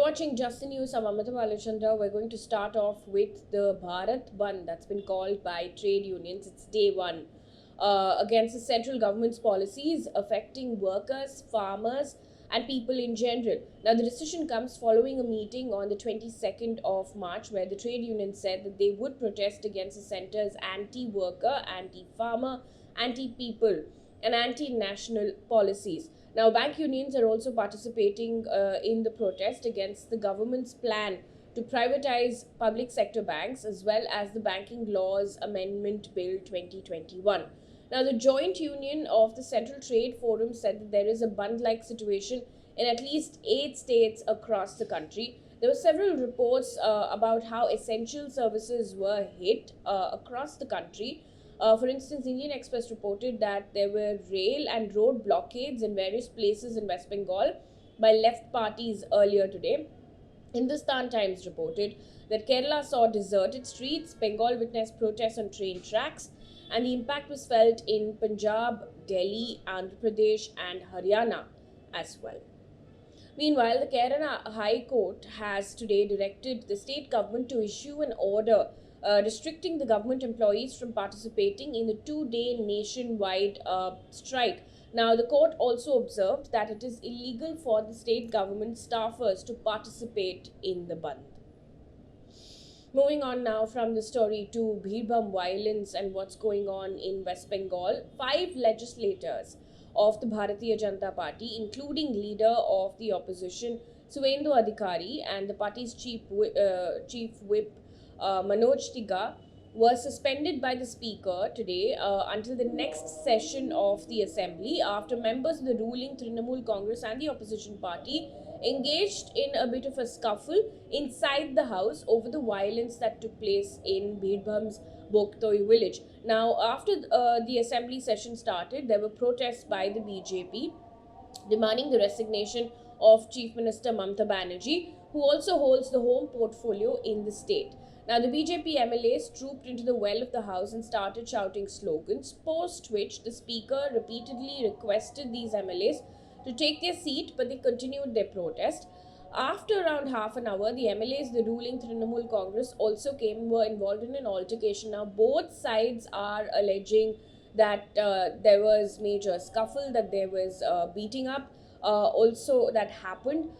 watching Just the News. I'm Amita Balachandra. We're going to start off with the Bharat Bandh that's been called by trade unions. It's day one against the central government's policies affecting workers, farmers, and people in general. Now, the decision comes following a meeting on the 22nd of March where the trade union said that they would protest against the centre's anti-worker, anti-farmer, anti-people, and anti-national policies. Now, bank unions are also participating in the protest against the government's plan to privatize public sector banks as well as the Banking Laws Amendment Bill 2021. Now, the joint union of the Central Trade Forum said that there is a Bandh-like situation in at least 8 states across the country. There were several reports about how essential services were hit across the country. For instance, Indian Express reported that there were rail and road blockades in various places in West Bengal by left parties earlier today. Hindustan Times reported that Kerala saw deserted streets, Bengal witnessed protests on train tracks, and the impact was felt in Punjab, Delhi, Andhra Pradesh, and Haryana as well. Meanwhile, the Kerala High Court has today directed the state government to issue an order restricting the government employees from participating in the 2-day nationwide strike. Now, the court also observed that it is illegal for the state government staffers to participate in the Bandh. Moving on now from the story to Birbhum violence and what's going on in West Bengal, 5 legislators of the Bharatiya Janata Party, including leader of the opposition Suvendu Adhikari and the party's chief whip Manoj Tiga, were suspended by the speaker today until the next session of the assembly after members of the ruling Trinamool Congress and the opposition party engaged in a bit of a scuffle inside the house over the violence that took place in Birbhum's Boktoi village. Now, after the assembly session started, there were protests by the BJP demanding the resignation of Chief Minister Mamata Banerjee, who also holds the home portfolio in the state. Now, the BJP MLAs trooped into the well of the house and started shouting slogans, post which the speaker repeatedly requested these MLAs to take their seat, but they continued their protest. After around half an hour, the MLAs, the ruling Trinamool Congress, also were involved in an altercation. Now, both sides are alleging that there was major scuffle, that there was beating up also that happened.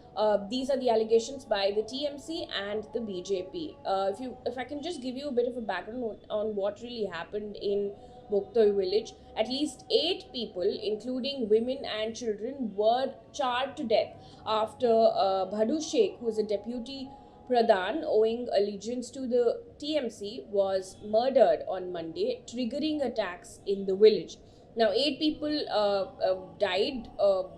These are the allegations by the TMC and the BJP. If I can just give you a bit of a background on what really happened in Boktoi village, at least 8 people, including women and children, were charred to death after Bhadu Sheikh, who is a deputy Pradhan owing allegiance to the TMC, was murdered on Monday, triggering attacks in the village. Now, 8 people died.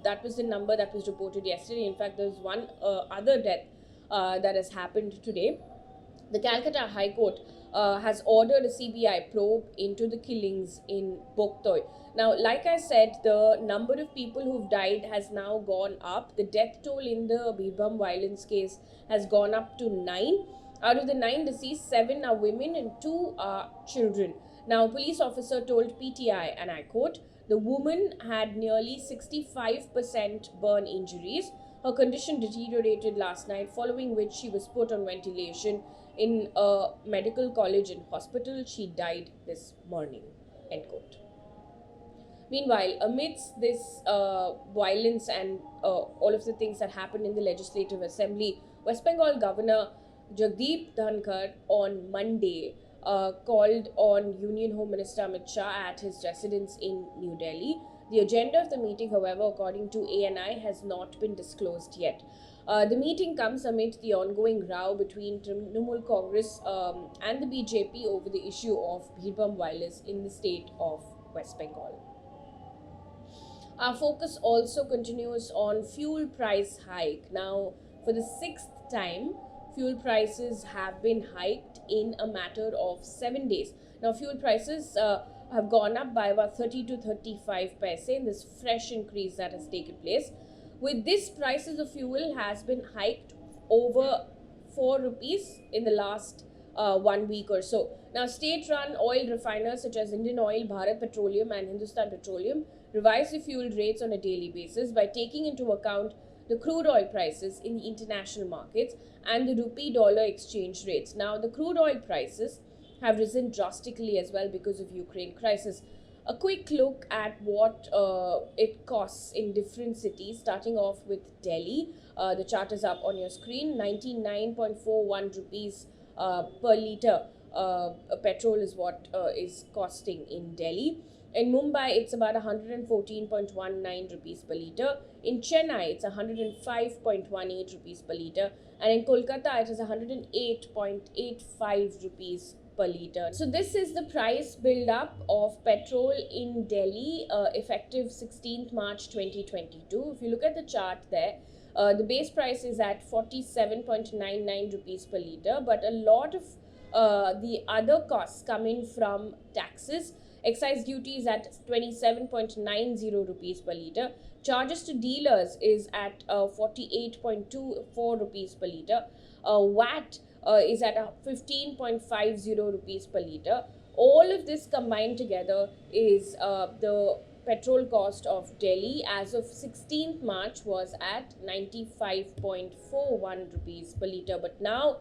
That was the number that was reported yesterday. In fact, there's one other death that has happened today. The Calcutta High Court has ordered a CBI probe into the killings in Boktoi. Now, like I said, the number of people who've died has now gone up. The death toll in the Birbhum violence case has gone up to 9. Out of the 9 deceased, 7 are women and 2 are children. Now, a police officer told PTI, and I quote, the woman had nearly 65% burn injuries. Her condition deteriorated last night, following which she was put on ventilation in a medical college and hospital. She died this morning, end quote. Meanwhile, amidst this violence and all of the things that happened in the Legislative Assembly, West Bengal Governor Jagdeep Dhankar on Monday called on Union Home Minister Amit Shah at his residence in New Delhi. The agenda of the meeting, however, according to ANI, has not been disclosed yet. The meeting comes amid the ongoing row between Trinamool Congress and the BJP over the issue of Birbhum violence in the state of West Bengal. Our focus also continues on fuel price hike. Now, for the 6th time, fuel prices have been hiked in a matter of 7 days. Now, fuel prices have gone up by about 30 to 35 paise in this fresh increase that has taken place. With this, prices of fuel has been hiked over 4 rupees in the last 1 week or so. Now, state-run oil refiners such as Indian Oil, Bharat Petroleum and Hindustan Petroleum revise the fuel rates on a daily basis by taking into account the crude oil prices in the international markets, and the rupee-dollar exchange rates. Now, the crude oil prices have risen drastically as well because of Ukraine crisis. A quick look at what it costs in different cities, starting off with Delhi. The chart is up on your screen. 99.41 rupees per litre petrol is what is costing in Delhi. In Mumbai, it's about 114.19 rupees per litre. In Chennai, it's 105.18 rupees per litre. And in Kolkata, it is 108.85 rupees per litre. So this is the price build-up of petrol in Delhi effective 16th March 2022. If you look at the chart there, the base price is at 47.99 rupees per litre, but a lot of the other costs come in from taxes. Excise duty is at 27.90 rupees per litre. Charges to dealers is at 48.24 rupees per litre. VAT is at 15.50 rupees per litre. All of this combined together is the petrol cost of Delhi as of 16th March was at 95.41 rupees per litre. But now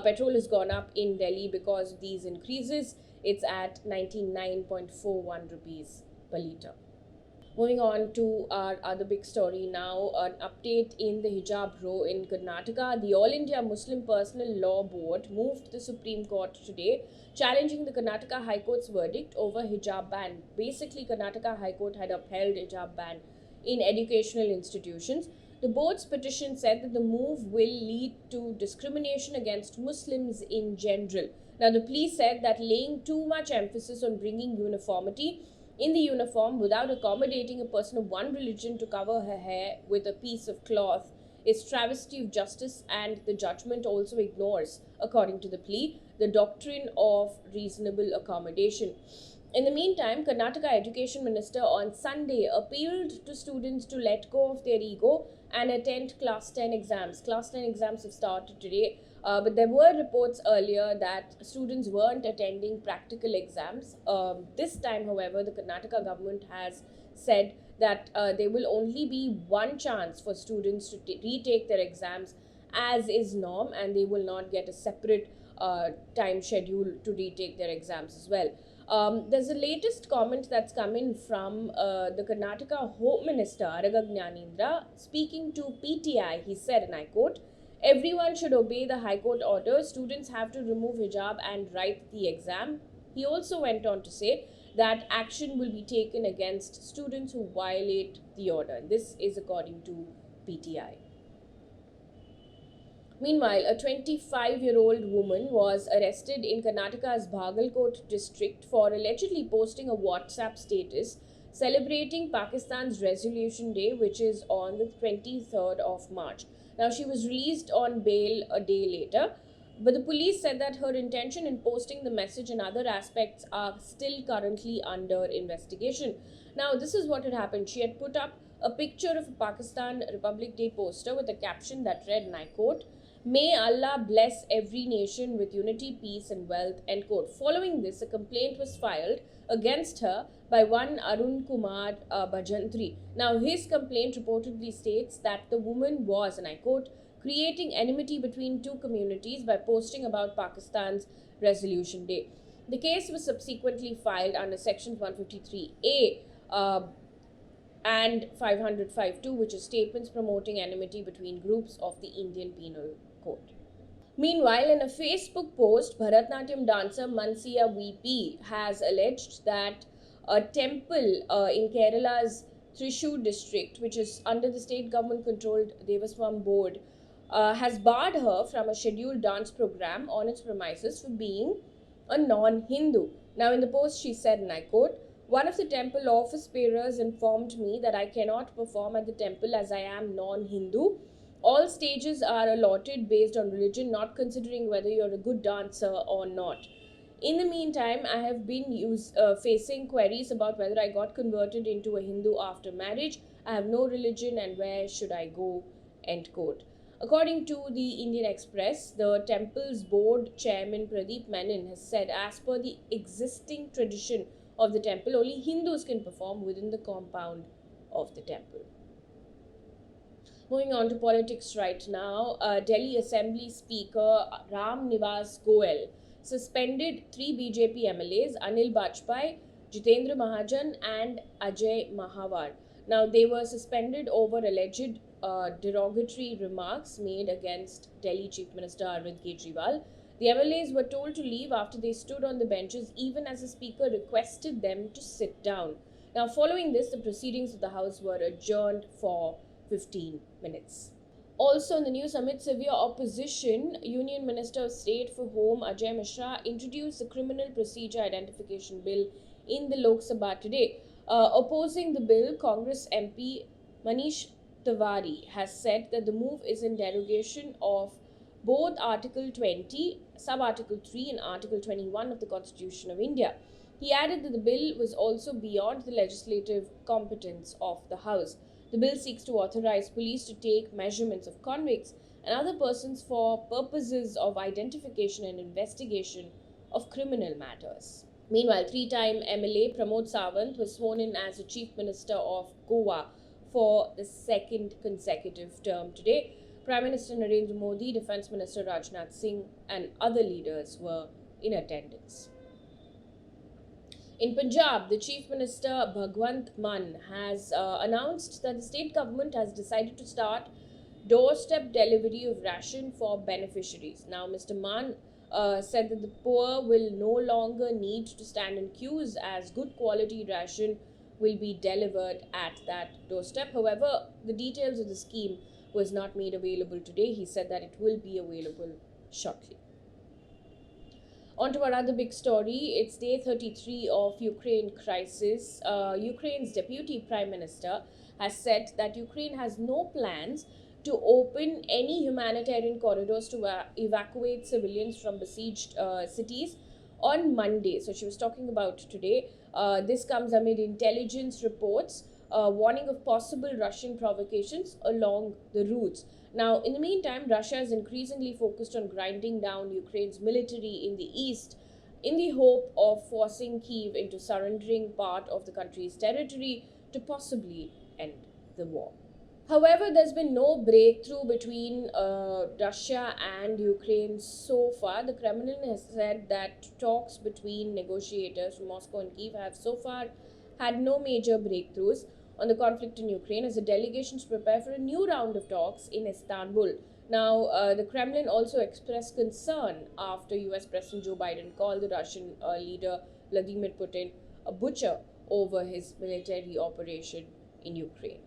petrol has gone up in Delhi because of these increases. It's at 99.41 rupees per litre. Moving on to our other big story now, an update in the hijab row in Karnataka. The All India Muslim Personal Law Board moved to the Supreme Court today, challenging the Karnataka High Court's verdict over hijab ban. Basically, Karnataka High Court had upheld hijab ban in educational institutions. The board's petition said that the move will lead to discrimination against Muslims in general. Now, the plea said that laying too much emphasis on bringing uniformity in the uniform without accommodating a person of one religion to cover her hair with a piece of cloth is travesty of justice, and the judgment also ignores, according to the plea, the doctrine of reasonable accommodation. In the meantime, Karnataka Education Minister on Sunday appealed to students to let go of their ego and attend Class 10 exams. Class 10 exams have started today. But there were reports earlier that students weren't attending practical exams. This time, however, the Karnataka government has said that there will only be one chance for students to retake their exams as is norm, and they will not get a separate time schedule to retake their exams as well. There's a latest comment that's come in from the Karnataka Home Minister, Araga. Speaking to PTI, he said, and I quote, "Everyone should obey the High Court order. Students have to remove hijab and write the exam." He also went on to say that action will be taken against students who violate the order. This is according to PTI. Meanwhile, a 25-year-old woman was arrested in Karnataka's Bhagalkot district for allegedly posting a WhatsApp status celebrating Pakistan's Resolution Day, which is on the 23rd of March. Now, she was released on bail a day later, but the police said that her intention in posting the message and other aspects are still currently under investigation. Now, this is what had happened. She had put up a picture of a Pakistan Republic Day poster with a caption that read, and I quote, "May Allah bless every nation with unity, peace and wealth," end quote. Following this, a complaint was filed against her by one Arun Kumar Bhajantri. Now, his complaint reportedly states that the woman was, and I quote, "creating enmity between two communities by posting about Pakistan's Resolution Day." The case was subsequently filed under Section 153A and 505(2), which is statements promoting enmity between groups of the Indian Penal Code. Meanwhile, in a Facebook post, Bharatanatyam dancer Mansiya VP has alleged that a temple in Kerala's Thrissur district, which is under the state government controlled Devaswam board, has barred her from a scheduled dance program on its premises for being a non-Hindu. Now, in the post, she said, and I quote, "One of the temple office bearers informed me that I cannot perform at the temple as I am non-Hindu. All stages are allotted based on religion, not considering whether you're a good dancer or not. In the meantime, I have been facing queries about whether I got converted into a Hindu after marriage. I have no religion and where should I go?" End quote. According to the Indian Express, the temple's board chairman Pradeep Menon has said, as per the existing tradition of the temple, only Hindus can perform within the compound of the temple. Moving on to politics right now, Delhi Assembly Speaker Ram Nivas Goel suspended three BJP MLAs, Anil Bajpai, Jitendra Mahajan, and Ajay Mahawar. Now, they were suspended over alleged derogatory remarks made against Delhi Chief Minister Arvind Kejriwal. The MLAs were told to leave after they stood on the benches, even as the Speaker requested them to sit down. Now, following this, the proceedings of the House were adjourned for 15 minutes. Also in the news, amid severe opposition, Union Minister of State for Home Ajay Mishra introduced the Criminal Procedure Identification Bill in the Lok Sabha today. Opposing the bill, Congress MP Manish Tiwari has said that the move is in derogation of both Article 20, Sub-Article 3 and Article 21 of the Constitution of India. He added that the bill was also beyond the legislative competence of the House. The bill seeks to authorize police to take measurements of convicts and other persons for purposes of identification and investigation of criminal matters. Meanwhile, three-time MLA Pramod Sawant was sworn in as the Chief Minister of Goa for the second consecutive term today. Prime Minister Narendra Modi, Defence Minister Rajnath Singh, and other leaders were in attendance. In Punjab, the Chief Minister Bhagwant Mann has announced that the state government has decided to start doorstep delivery of ration for beneficiaries. Now, Mr. Mann said that the poor will no longer need to stand in queues as good quality ration will be delivered at that doorstep. However, the details of the scheme was not made available today. He said that it will be available shortly. On to our other big story. It's day 33 of Ukraine crisis. Ukraine's deputy prime minister has said that Ukraine has no plans to open any humanitarian corridors to evacuate civilians from besieged cities on Monday. So she was talking about today. This comes amid intelligence reports warning of possible Russian provocations along the routes. Now, in the meantime, Russia is increasingly focused on grinding down Ukraine's military in the east in the hope of forcing Kyiv into surrendering part of the country's territory to possibly end the war. However, there's been no breakthrough between Russia and Ukraine so far. The Kremlin has said that talks between negotiators from Moscow and Kyiv have so far had no major breakthroughs on the conflict in Ukraine as the delegations prepare for a new round of talks in Istanbul. Now, the Kremlin also expressed concern after US President Joe Biden called the Russian leader Vladimir Putin a butcher over his military operation in Ukraine.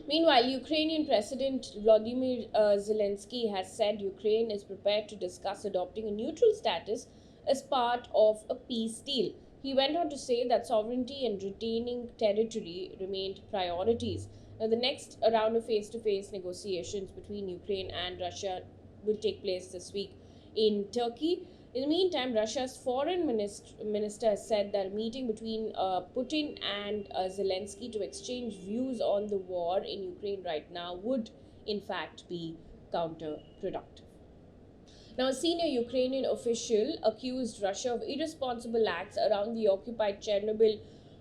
Meanwhile, Ukrainian President Volodymyr Zelenskyy has said Ukraine is prepared to discuss adopting a neutral status as part of a peace deal. He went on to say that sovereignty and retaining territory remained priorities. Now, the next round of face-to-face negotiations between Ukraine and Russia will take place this week in Turkey. In the meantime, Russia's foreign minister has said that a meeting between Putin and Zelenskyy to exchange views on the war in Ukraine right now would, in fact, be counterproductive. Now, a senior Ukrainian official accused Russia of irresponsible acts around the occupied Chernobyl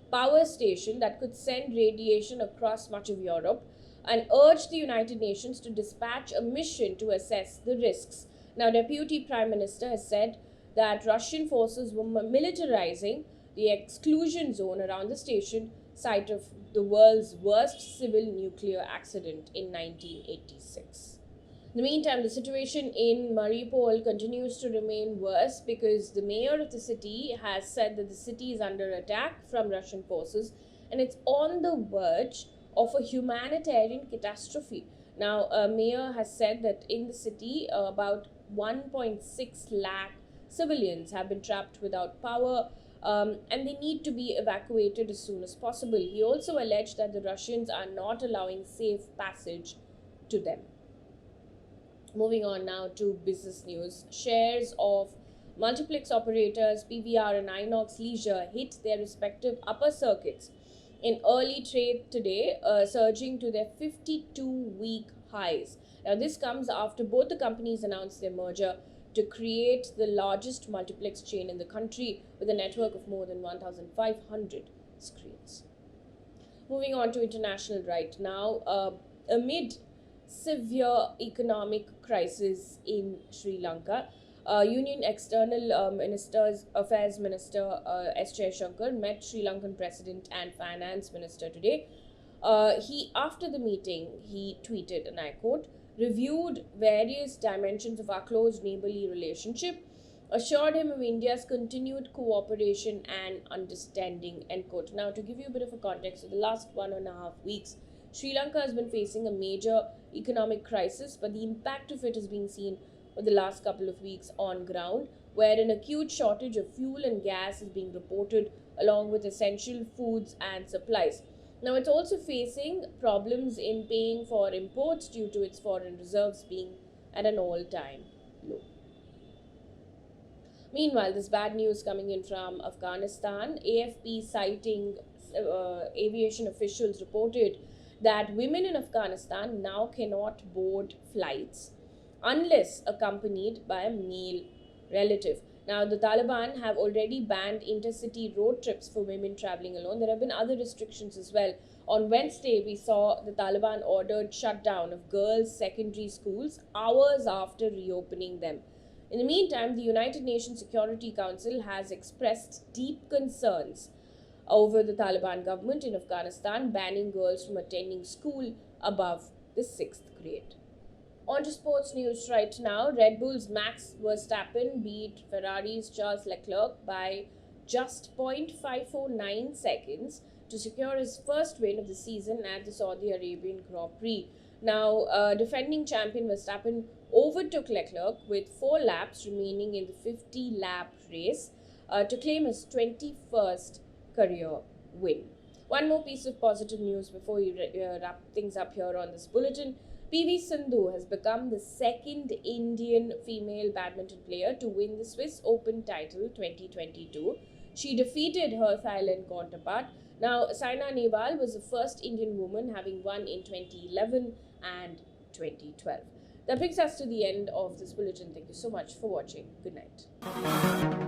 power station that could send radiation across much of Europe and urged the United Nations to dispatch a mission to assess the risks. Now, Deputy Prime Minister has said that Russian forces were militarizing the exclusion zone around the station, site of the world's worst civil nuclear accident in 1986. In the meantime, the situation in Mariupol continues to remain worse because the mayor of the city has said that the city is under attack from Russian forces and it's on the verge of a humanitarian catastrophe. Now, a mayor has said that in the city, about 1.6 lakh civilians have been trapped without power and they need to be evacuated as soon as possible. He also alleged that the Russians are not allowing safe passage to them. Moving on now to business news. Shares of multiplex operators PVR and INOX Leisure hit their respective upper circuits in early trade today, surging to their 52-week highs. Now, this comes after both the companies announced their merger to create the largest multiplex chain in the country with a network of more than 1,500 screens. Moving on to international right now, amid severe economic crisis in Sri Lanka. Union External Affairs Minister S. Jaishankar met Sri Lankan President and Finance Minister today. After the meeting, he tweeted, and I quote, reviewed various dimensions of our close neighborly relationship, assured him of India's continued cooperation and understanding, end quote. Now, to give you a bit of a context, in the last 1.5 weeks, Sri Lanka has been facing a major economic crisis, but the impact of it is being seen for the last couple of weeks on ground, where an acute shortage of fuel and gas is being reported along with essential foods and supplies. Now, it's also facing problems in paying for imports due to its foreign reserves being at an all-time low. Meanwhile, this bad news coming in from Afghanistan. AFP citing aviation officials reported that women in Afghanistan now cannot board flights unless accompanied by a male relative. Now, the Taliban have already banned intercity road trips for women traveling alone. There have been other restrictions as well. On Wednesday, we saw the Taliban ordered shutdown of girls' secondary schools hours after reopening them. In the meantime, the United Nations Security Council has expressed deep concerns over the Taliban government in Afghanistan banning girls from attending school above the 6th grade. On to sports news right now. Red Bull's Max Verstappen beat Ferrari's Charles Leclerc by just 0.549 seconds to secure his first win of the season at the Saudi Arabian Grand Prix. Now, defending champion Verstappen overtook Leclerc with 4 laps remaining in the 50-lap race to claim his 21st career win. One more piece of positive news before we wrap things up here on this bulletin. PV Sindhu has become the second Indian female badminton player to win the Swiss Open title 2022. She defeated her Thailand counterpart. Now, Saina Nehwal was the first Indian woman, having won in 2011 and 2012. That brings us to the end of this bulletin. Thank you so much for watching. Good night.